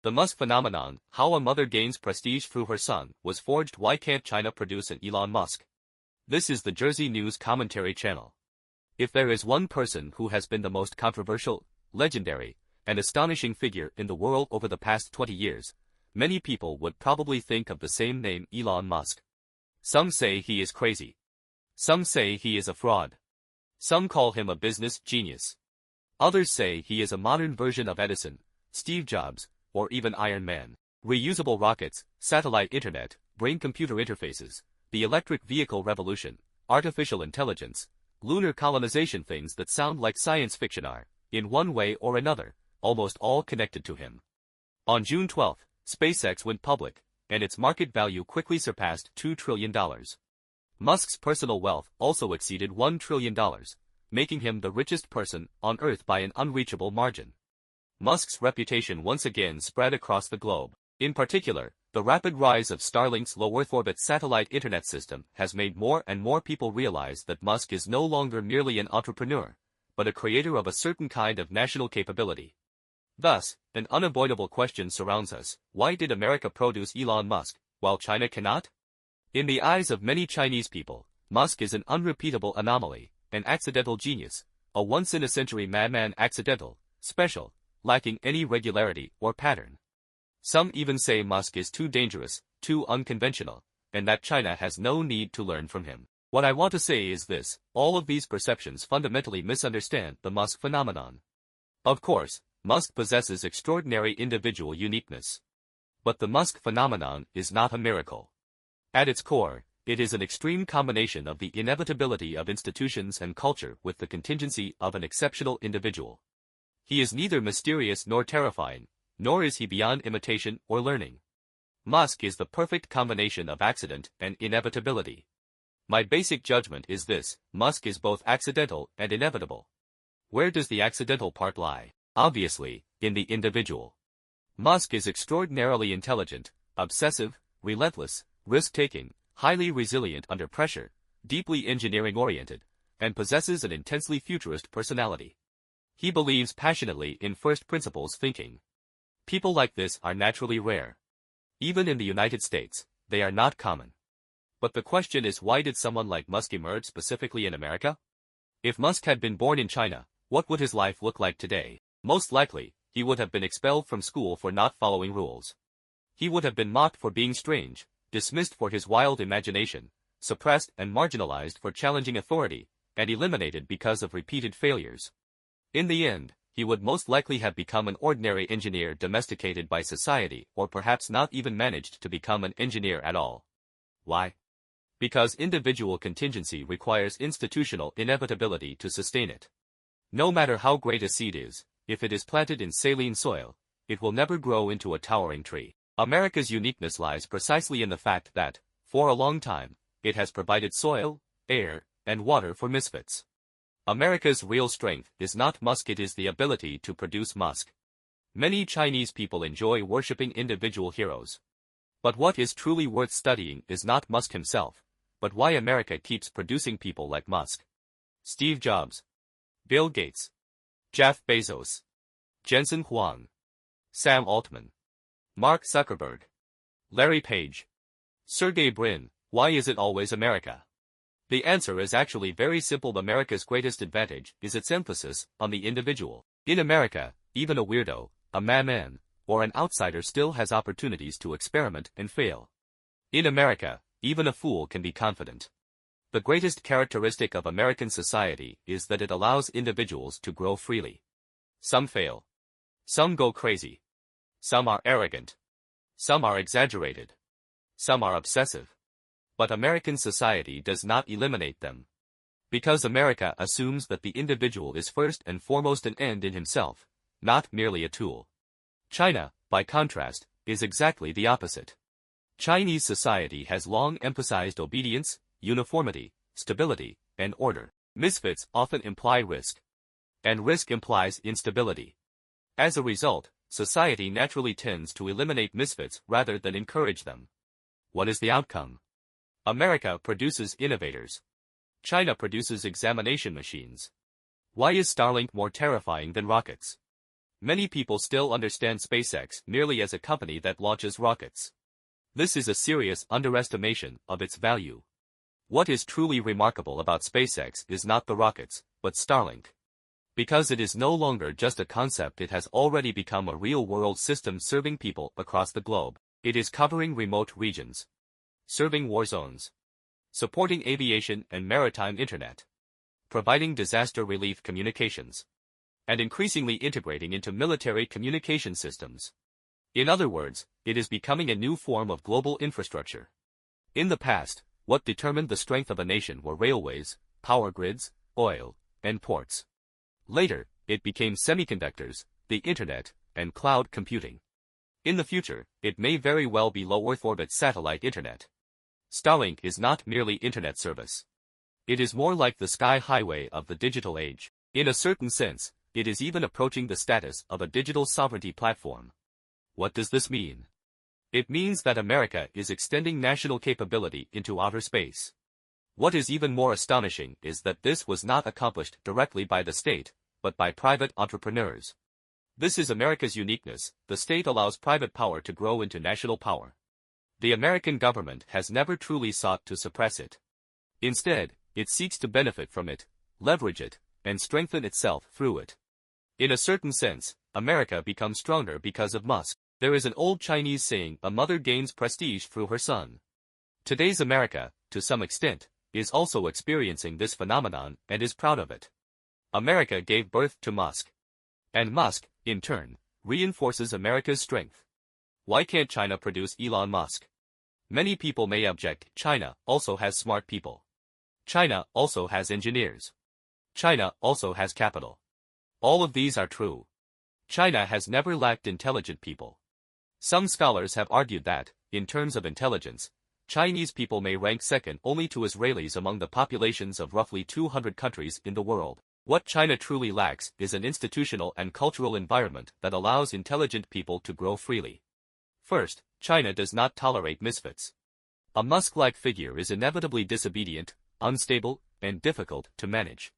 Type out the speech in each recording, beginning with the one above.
The Musk phenomenon, how a mother gains prestige through her son, was forged. Why can't China produce an Elon Musk? This is the Jersey News Commentary Channel. If there is one person who has been the most controversial, legendary, and astonishing figure in the world over the past 20 years, many people would probably think of the same name, Elon Musk. Some say he is crazy. Some say he is a fraud. Some call him a business genius. Others say he is a modern version of Edison, Steve Jobs, or even Iron Man. Reusable rockets, satellite internet, brain-computer interfaces, the electric vehicle revolution, artificial intelligence, lunar colonization, things that sound like science fiction are, in one way or another, almost all connected to him. On June 12, SpaceX went public, and its market value quickly surpassed $2 trillion. Musk's personal wealth also exceeded $1 trillion, making him the richest person on Earth by an unreachable margin. Musk's reputation once again spread across the globe. In particular, the rapid rise of Starlink's low-Earth orbit satellite internet system has made more and more people realize that Musk is no longer merely an entrepreneur, but a creator of a certain kind of national capability. Thus, an unavoidable question surrounds us: why did America produce Elon Musk, while China cannot? In the eyes of many Chinese people, Musk is an unrepeatable anomaly, an accidental genius, a once-in-a-century madman, accidental, special, lacking any regularity or pattern. Some even say Musk is too dangerous, too unconventional, and that China has no need to learn from him. What I want to say is this: all of these perceptions fundamentally misunderstand the Musk phenomenon. Of course, Musk possesses extraordinary individual uniqueness. But the Musk phenomenon is not a miracle. At its core, it is an extreme combination of the inevitability of institutions and culture with the contingency of an exceptional individual. He is neither mysterious nor terrifying, nor is he beyond imitation or learning. Musk is the perfect combination of accident and inevitability. My basic judgment is this: Musk is both accidental and inevitable. Where does the accidental part lie? Obviously, in the individual. Musk is extraordinarily intelligent, obsessive, relentless, risk-taking, highly resilient under pressure, deeply engineering-oriented, and possesses an intensely futurist personality. He believes passionately in first principles thinking. People like this are naturally rare. Even in the United States, they are not common. But the question is, why did someone like Musk emerge specifically in America? If Musk had been born in China, what would his life look like today? Most likely, he would have been expelled from school for not following rules. He would have been mocked for being strange, dismissed for his wild imagination, suppressed and marginalized for challenging authority, and eliminated because of repeated failures. In the end, he would most likely have become an ordinary engineer domesticated by society, or perhaps not even managed to become an engineer at all. Why? Because individual contingency requires institutional inevitability to sustain it. No matter how great a seed is, if it is planted in saline soil, it will never grow into a towering tree. America's uniqueness lies precisely in the fact that, for a long time, it has provided soil, air, and water for misfits. America's real strength is not Musk, it is the ability to produce Musk. Many Chinese people enjoy worshipping individual heroes. But what is truly worth studying is not Musk himself, but why America keeps producing people like Musk. Steve Jobs, Bill Gates, Jeff Bezos, Jensen Huang, Sam Altman, Mark Zuckerberg, Larry Page, Sergey Brin. Why is it always America? The answer is actually very simple. America's greatest advantage is its emphasis on the individual. In America, even a weirdo, a madman, or an outsider still has opportunities to experiment and fail. In America, even a fool can be confident. The greatest characteristic of American society is that it allows individuals to grow freely. Some fail. Some go crazy. Some are arrogant. Some are exaggerated. Some are obsessive. But American society does not eliminate them. Because America assumes that the individual is first and foremost an end in himself, not merely a tool. China, by contrast, is exactly the opposite. Chinese society has long emphasized obedience, uniformity, stability, and order. Misfits often imply risk. And risk implies instability. As a result, society naturally tends to eliminate misfits rather than encourage them. What is the outcome? America produces innovators. China produces examination machines. Why is Starlink more terrifying than rockets? Many people still understand SpaceX merely as a company that launches rockets. This is a serious underestimation of its value. What is truly remarkable about SpaceX is not the rockets, but Starlink. Because it is no longer just a concept, it has already become a real-world system serving people across the globe. It is covering remote regions, serving war zones, supporting aviation and maritime internet, providing disaster relief communications, and increasingly integrating into military communication systems. In other words, it is becoming a new form of global infrastructure. In the past, what determined the strength of a nation were railways, power grids, oil, and ports. Later, it became semiconductors, the internet, and cloud computing. In the future, it may very well be low-Earth orbit satellite internet. Starlink is not merely internet service. It is more like the sky highway of the digital age. In a certain sense, it is even approaching the status of a digital sovereignty platform. What does this mean? It means that America is extending national capability into outer space. What is even more astonishing is that this was not accomplished directly by the state, but by private entrepreneurs. This is America's uniqueness. The state allows private power to grow into national power. The American government has never truly sought to suppress it. Instead, it seeks to benefit from it, leverage it, and strengthen itself through it. In a certain sense, America becomes stronger because of Musk. There is an old Chinese saying, a mother gains prestige through her son. Today's America, to some extent, is also experiencing this phenomenon and is proud of it. America gave birth to Musk. And Musk, in turn, reinforces America's strength. Why can't China produce Elon Musk? Many people may object. China also has smart people. China also has engineers. China also has capital. All of these are true. China has never lacked intelligent people. Some scholars have argued that, in terms of intelligence, Chinese people may rank second only to Israelis among the populations of roughly 200 countries in the world. What China truly lacks is an institutional and cultural environment that allows intelligent people to grow freely. First, China does not tolerate misfits. A Musk-like figure is inevitably disobedient, unstable, and difficult to manage.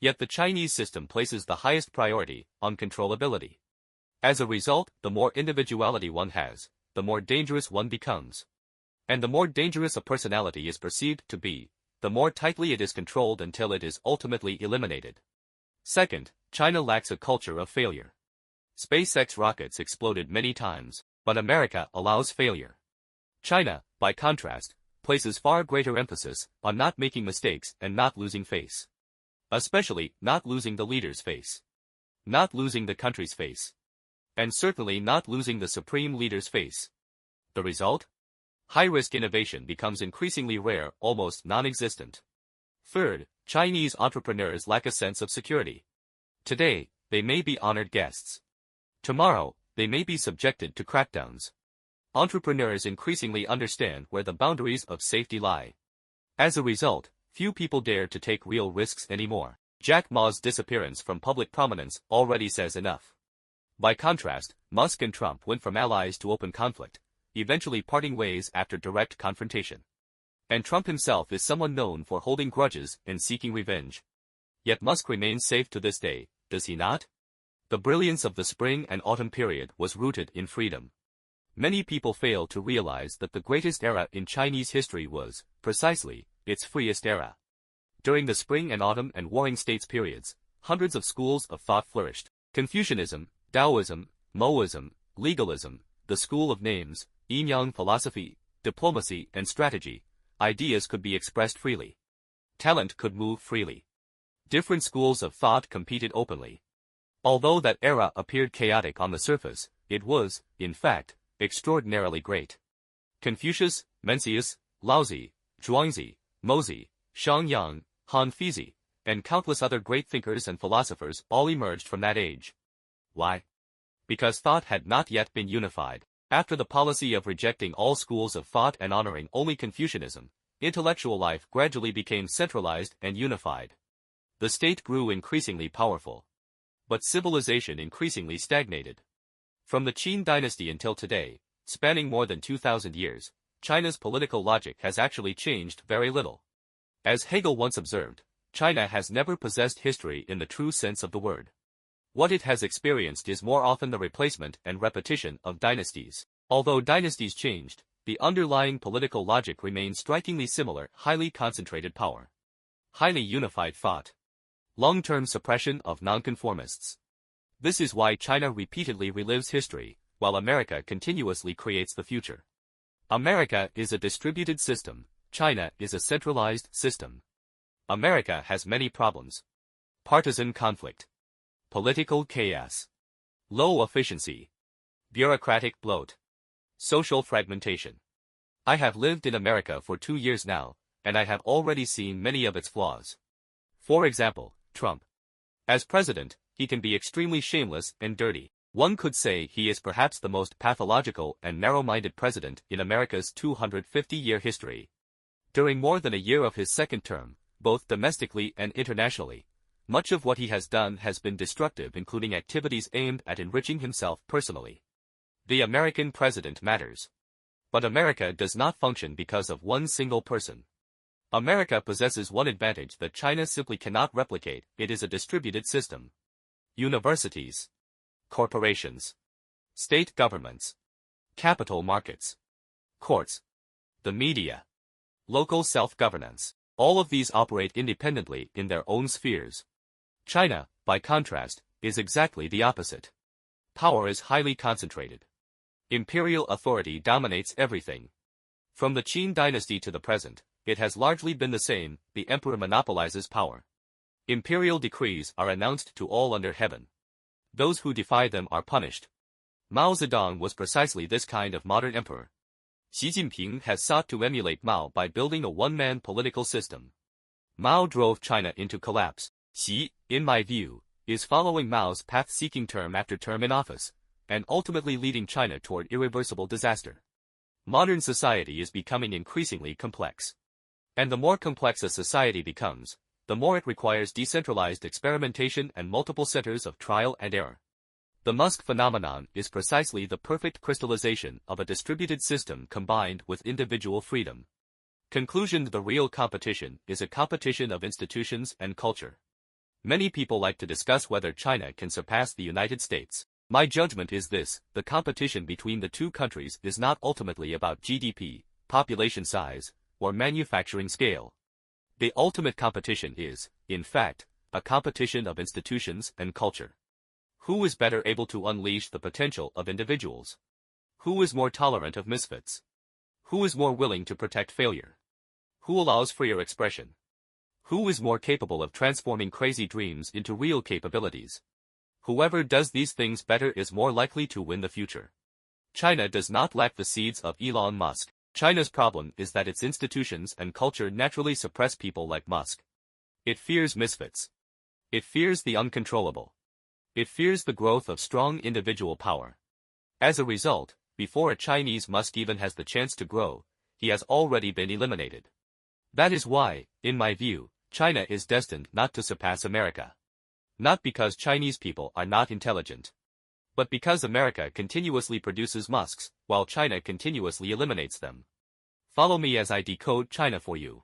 Yet the Chinese system places the highest priority on controllability. As a result, the more individuality one has, the more dangerous one becomes. And the more dangerous a personality is perceived to be, the more tightly it is controlled until it is ultimately eliminated. Second, China lacks a culture of failure. SpaceX rockets exploded many times, but America allows failure. China, by contrast, places far greater emphasis on not making mistakes and not losing face. Especially, not losing the leader's face. Not losing the country's face. And certainly not losing the supreme leader's face. The result? High-risk innovation becomes increasingly rare, almost non-existent. Third, Chinese entrepreneurs lack a sense of security. Today, they may be honored guests. Tomorrow, they may be subjected to crackdowns. Entrepreneurs increasingly understand where the boundaries of safety lie. As a result, few people dare to take real risks anymore. Jack Ma's disappearance from public prominence already says enough. By contrast, Musk and Trump went from allies to open conflict, eventually parting ways after direct confrontation. And Trump himself is someone known for holding grudges and seeking revenge. Yet Musk remains safe to this day, does he not? The brilliance of the spring and autumn period was rooted in freedom. Many people fail to realize that the greatest era in Chinese history was, precisely, its freest era. During the spring and autumn and warring states periods, hundreds of schools of thought flourished. Confucianism, Taoism, Moism, legalism, the school of names, yin-yang philosophy, diplomacy and strategy, ideas could be expressed freely. Talent could move freely. Different schools of thought competed openly. Although that era appeared chaotic on the surface, it was, in fact, extraordinarily great. Confucius, Mencius, Laozi, Zhuangzi, Mozi, Xiangyang, Han Fizi, and countless other great thinkers and philosophers all emerged from that age. Why? Because thought had not yet been unified. After the policy of rejecting all schools of thought and honoring only Confucianism, intellectual life gradually became centralized and unified. The state grew increasingly powerful. But civilization increasingly stagnated. From the Qin dynasty until today, spanning more than 2,000 years, China's political logic has actually changed very little. As Hegel once observed, China has never possessed history in the true sense of the word. What it has experienced is more often the replacement and repetition of dynasties. Although dynasties changed, the underlying political logic remains strikingly similar: highly concentrated power, highly unified thought, long-term suppression of nonconformists. This is why China repeatedly relives history, while America continuously creates the future. America is a distributed system, China is a centralized system. America has many problems: partisan conflict, political chaos, low efficiency, bureaucratic bloat, social fragmentation. I have lived in America for 2 years now, and I have already seen many of its flaws. For example, Trump. As president, he can be extremely shameless and dirty. One could say he is perhaps the most pathological and narrow-minded president in America's 250-year history. During more than a year of his second term, both domestically and internationally, much of what he has done has been destructive, including activities aimed at enriching himself personally. The American president matters. But America does not function because of one single person. America possesses one advantage that China simply cannot replicate: it is a distributed system. Universities, corporations, state governments, capital markets, courts, the media, local self-governance, all of these operate independently in their own spheres. China, by contrast, is exactly the opposite. Power is highly concentrated. Imperial authority dominates everything. From the Qin dynasty to the present, it has largely been the same: the emperor monopolizes power. Imperial decrees are announced to all under heaven. Those who defy them are punished. Mao Zedong was precisely this kind of modern emperor. Xi Jinping has sought to emulate Mao by building a one-man political system. Mao drove China into collapse. Xi, in my view, is following Mao's path, seeking term after term in office, and ultimately leading China toward irreversible disaster. Modern society is becoming increasingly complex. And the more complex a society becomes, the more it requires decentralized experimentation and multiple centers of trial and error. The Musk phenomenon is precisely the perfect crystallization of a distributed system combined with individual freedom. Conclusion: the real competition is a competition of institutions and culture. Many people like to discuss whether China can surpass the United States. My judgment is this: the competition between the two countries is not ultimately about GDP, population size, or manufacturing scale. The ultimate competition is, in fact, a competition of institutions and culture. Who is better able to unleash the potential of individuals? Who is more tolerant of misfits? Who is more willing to protect failure? Who allows freer expression? Who is more capable of transforming crazy dreams into real capabilities? Whoever does these things better is more likely to win the future. China does not lack the seeds of Elon Musk. China's problem is that its institutions and culture naturally suppress people like Musk. It fears misfits. It fears the uncontrollable. It fears the growth of strong individual power. As a result, before a Chinese Musk even has the chance to grow, he has already been eliminated. That is why, in my view, China is destined not to surpass America. Not because Chinese people are not intelligent, but because America continuously produces Musks, while China continuously eliminates them. Follow me as I decode China for you.